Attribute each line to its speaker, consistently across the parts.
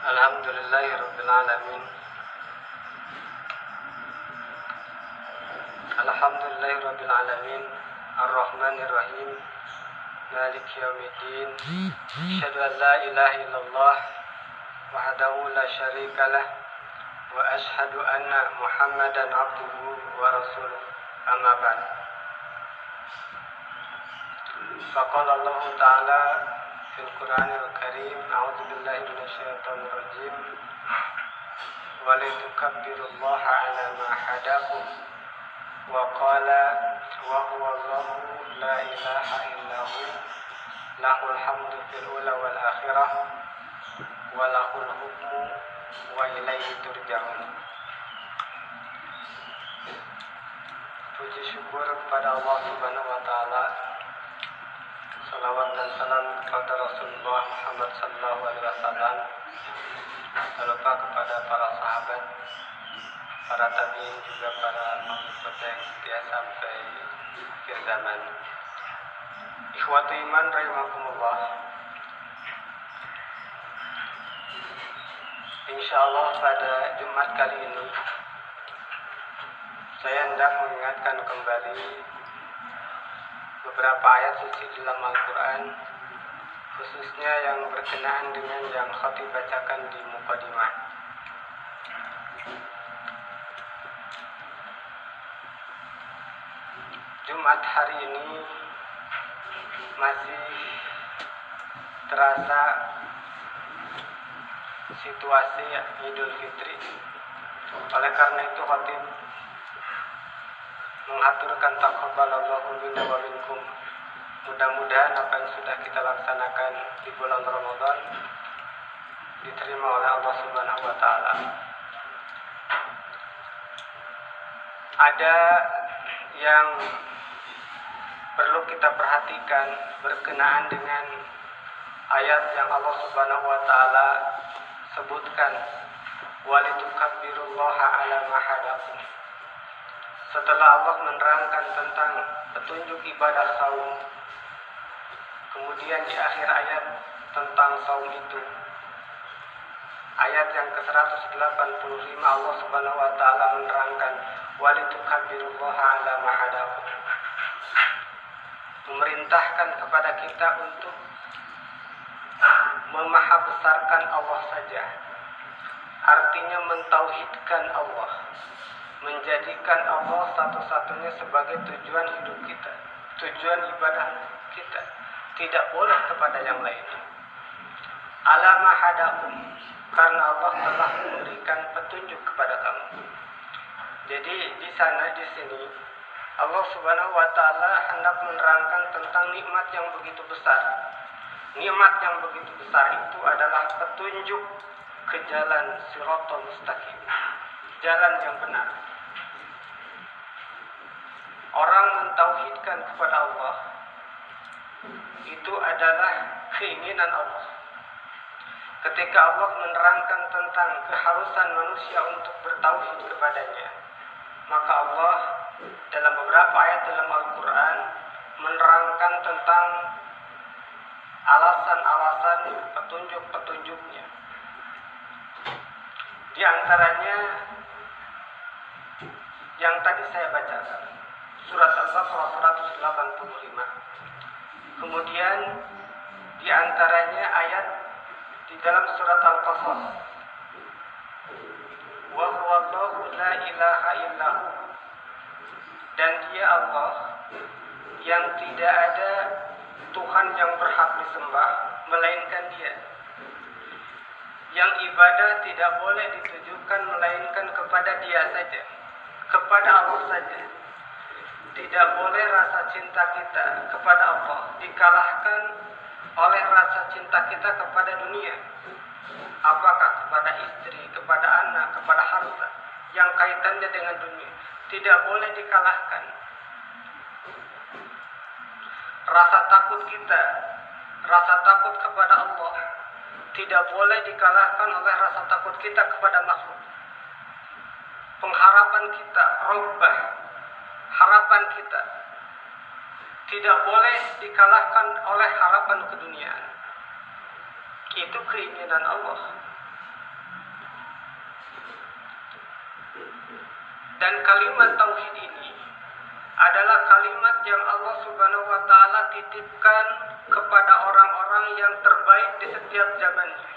Speaker 1: Alhamdulillahirabbil alamin. Alhamdulillahirabbil alamin. Ar-Rahmanir Rahim. Maliki yaumiddin. Asyhadu an la ilaha illallah wahdahu la syarikalah wa asyhadu anna Muhammadan abduhu wa rasuluh. Amma ba'd. Faqala Allah Ta'ala fil Qur'anil Karim, a'udzu billahi minasyaitonir rajim. Wa litukabbirullaha 'ala ma hadakum wa qala wa huwa Allahu la ilaha illahu lahul hamdu fil ula wal akhirah wa lahul hukmu wa ilaihi turja'un. Puji syukur kepada Allah Subhanahu wa taala. Salawat dan salam kepada Rasulullah Muhammad sallallahu alaihi wasallam. Tak lupa kepada para sahabat, para tabi'in, juga para pengikut yang setia sampai akhir zaman. Ikhwatu iman rahimakumullah. Insyaallah pada Jumat kali ini saya hendak mengingatkan kembali beberapa ayat suci dalam Al-Quran, khususnya yang berkenaan dengan yang khatib bacakan di mukadimah. Jumat hari ini masih terasa situasi Idul Fitri. Oleh karena itu khatib mengaturkan taqabbalallahu minna wa minkum. Mudah-mudahan apa yang sudah kita laksanakan di bulan Ramadan diterima oleh Allah Subhanahu wa taala. Ada yang perlu kita perhatikan berkenaan dengan ayat yang Allah Subhanahu wa taala sebutkan, walitukabbirullaha 'ala ma hadakum. Setelah Allah menerangkan tentang petunjuk ibadah saum, kemudian di akhir ayat tentang saum itu, ayat yang ke-185, Allah Subhanahu wa taala menerangkan walitukabbirullaha 'ala ma hadakum. Memerintahkan kepada kita untuk memahabesarkan Allah saja. Artinya mentauhidkan Allah, menjadikan Allah satu-satunya sebagai tujuan hidup kita, tujuan ibadah kita. Tidak boleh kepada yang lainnya. Ala ma hadakum, karena Allah telah memberikan petunjuk kepada kamu. Jadi di sini Allah Subhanahu wa taala hendak menerangkan tentang nikmat yang begitu besar. Nikmat yang begitu besar itu adalah petunjuk ke jalan Shiratal Mustaqim, jalan yang benar. Orang mentauhidkan kepada Allah itu adalah keinginan Allah. Ketika Allah menerangkan tentang keharusan manusia untuk bertauhid kepadanya, maka Allah dalam beberapa ayat dalam Al-Quran menerangkan tentang alasan-alasan petunjuk-petunjuknya. Di antaranya yang tadi saya bacakan, surat Al-Baqarah 185. Kemudian di antaranya ayat di dalam surat Al-Qasas, wa huwa Allahu la ilaha illahu, dan Dia Allah yang tidak ada Tuhan yang berhak disembah melainkan Dia. Yang ibadah tidak boleh ditujukan melainkan kepada Dia saja, kepada Allah saja. Tidak boleh rasa cinta kita kepada Allah dikalahkan oleh rasa cinta kita kepada dunia. Apakah kepada istri, kepada anak, kepada harta yang kaitannya dengan dunia, tidak boleh dikalahkan. Rasa takut kita, rasa takut kepada Allah tidak boleh dikalahkan oleh rasa takut kita kepada makhluk. Pengharapan kita, robbah, harapan kita tidak boleh dikalahkan oleh harapan keduniaan. Itu keinginan Allah. Dan kalimat tauhid ini adalah kalimat yang Allah Subhanahu wa taala titipkan kepada orang-orang yang terbaik di setiap zamannya.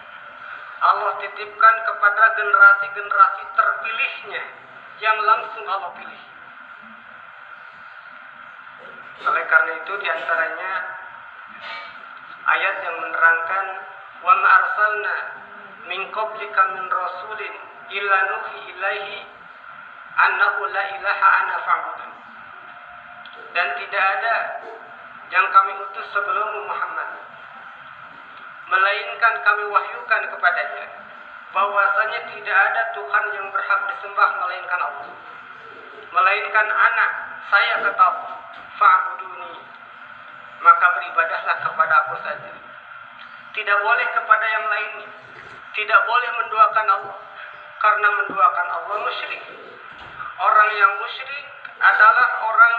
Speaker 1: Allah titipkan kepada generasi-generasi terpilihnya yang langsung Allah pilih. Oleh karena itu diantaranya ayat yang menerangkan wa ma arsalna min qablika min rasulin illa nuhi ilaihi annahu la ilaha ana fa'budun. Dan tidak ada yang kami utus sebelum Muhammad melainkan kami wahyukan kepadanya bahwasanya tidak ada Tuhan yang berhak disembah melainkan Allah, melainkan anak saya kata Allah, fa'buduni, maka beribadahlah kepada aku saja, tidak boleh kepada yang lainnya, tidak boleh menduakan Allah, karena menduakan Allah musyrik. Orang yang musyrik adalah orang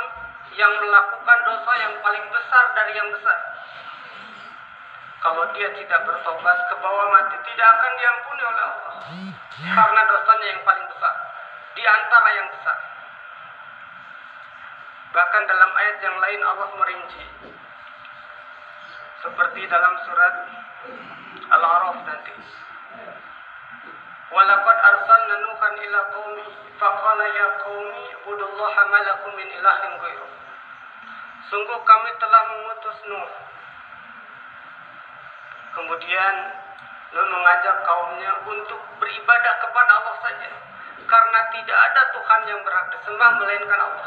Speaker 1: yang melakukan dosa yang paling besar dari yang besar. Kalau dia tidak bertobat ke bawah mati, tidak akan diampuni oleh Allah, karena dosanya yang paling besar di antara yang besar. Bahkan dalam ayat yang lain Allah merinci, seperti dalam surat Al-A'raf nanti, walaqad arsalna nuhan ila qaumihi faqala ya qaumi ibudullaha ma lakum min ilahin ghairuh. Sungguh kami telah mengutus Nuh. Kemudian Nuh mengajak kaumnya untuk beribadah kepada Allah saja, karena tidak ada Tuhan yang berhak disembah melainkan Allah.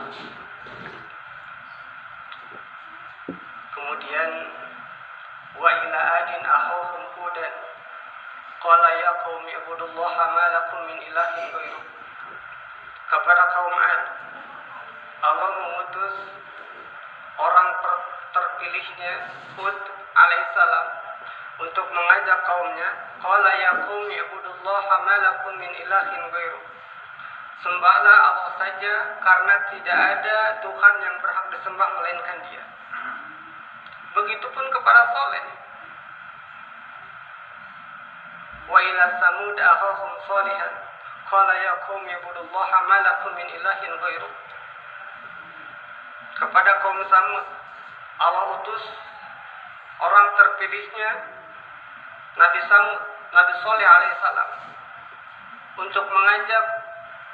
Speaker 1: Kemudian wa ila adin akhahum hudan qala ya qaumi ibudullaha ma lakum min ilahin ghairuh. Kepada kaum Ad Allah mengutus orang terpilihnya Hud alaihissalam untuk mengajak kaumnya, qala ya qaumi ibudullaha ma lakum min ilahin ghairuh. Sembahlah Allah saja karena tidak ada Tuhan yang berhak disembah melainkan Dia. Begitupun kepada Saleh. Wa ila Samud akhahum Shalihan qala ya qaumi ibudullaha ma lakum min ilahin ghairuh. Kepada kaum Samud Allah utus orang terpilihnya Nabi Saleh alaihissalam untuk mengajak,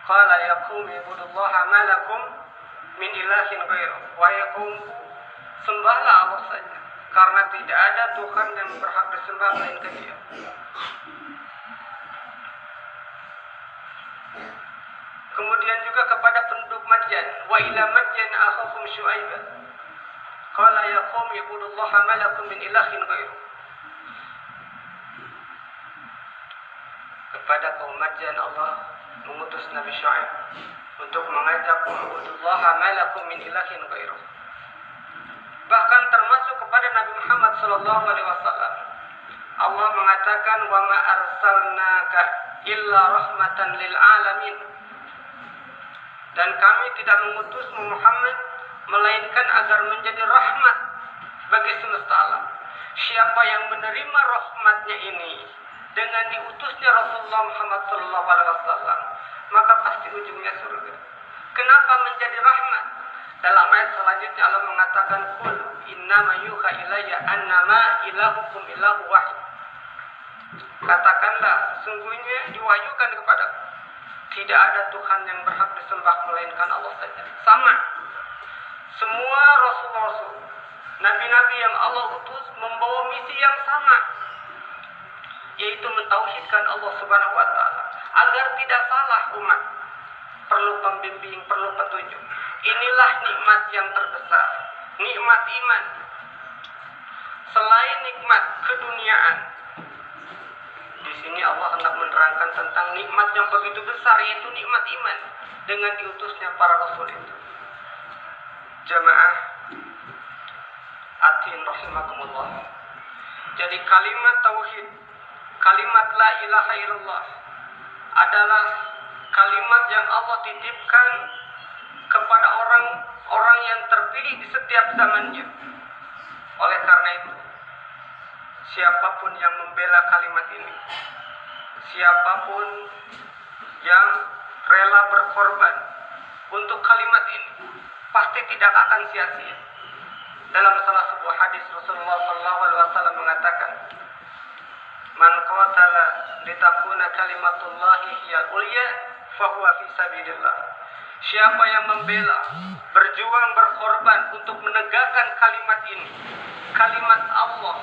Speaker 1: qala ya qaumi ibudullaha ma lakum min ilahin ghairuh. Wahai kaumku, sembahlah Allah saja karena tidak ada Tuhan yang berhak disembah melainkan Dia. Kemudian juga kepada penduduk Madyan, wa ila Madyan akhahum Syu'aibah qala ya qaumi ibudullaha ma lakum min ilahin ghairuh. Kepada kaum Madyan Allah mengutus Nabi Syu'aib untuk mengajak ibudullaha ma lakum min ilahin ghairuh. Bahkan termasuk kepada Nabi Muhammad sallallahu alaihi wasallam Allah mengatakan wa ma arsalnaka illa rahmatan lil alamin. Dan kami tidak mengutusmu Muhammad melainkan agar menjadi rahmat bagi semesta alam. Siapa yang menerima rahmatnya ini dengan diutusnya Rasulullah Muhammad SAW, maka pasti ujungnya surga. Kenapa menjadi rahmat? Dalam ayat selanjutnya Allah mengatakan, qul innama yuha ilayya annama ilahukum ilahu wahid. Katakanlah, sesungguhnya diwahyukan kepadaku, tidak ada Tuhan yang berhak disembah melainkan Allah saja. Sama. Semua rasul-rasul, nabi-nabi yang Allah utus membawa misi yang sama, yaitu mentauhidkan Allah Subhanahu wa taala agar tidak salah umat. Perlu pembimbing, perlu petunjuk. Inilah nikmat yang terbesar, nikmat iman. Selain nikmat keduniaan, di sini Allah hendak menerangkan tentang nikmat yang begitu besar, yaitu nikmat iman dengan diutusnya para rasul itu. Jamaah atin rahimakumullah. Jadi kalimat tauhid, kalimat la ilaha illallah adalah kalimat yang Allah titipkan kepada orang-orang yang terpilih di setiap zamannya. Oleh karena itu, siapapun yang membela kalimat ini, siapapun yang rela berkorban untuk kalimat ini pasti tidak akan sia-sia. Dalam salah sebuah hadis Rasulullah SAW mengatakan, "Man qatala litakuna kalimatullahi hiyal ulya, fahuwa fi sabilillah." Siapa yang membela, berjuang, berkorban untuk menegakkan kalimat ini, kalimat Allah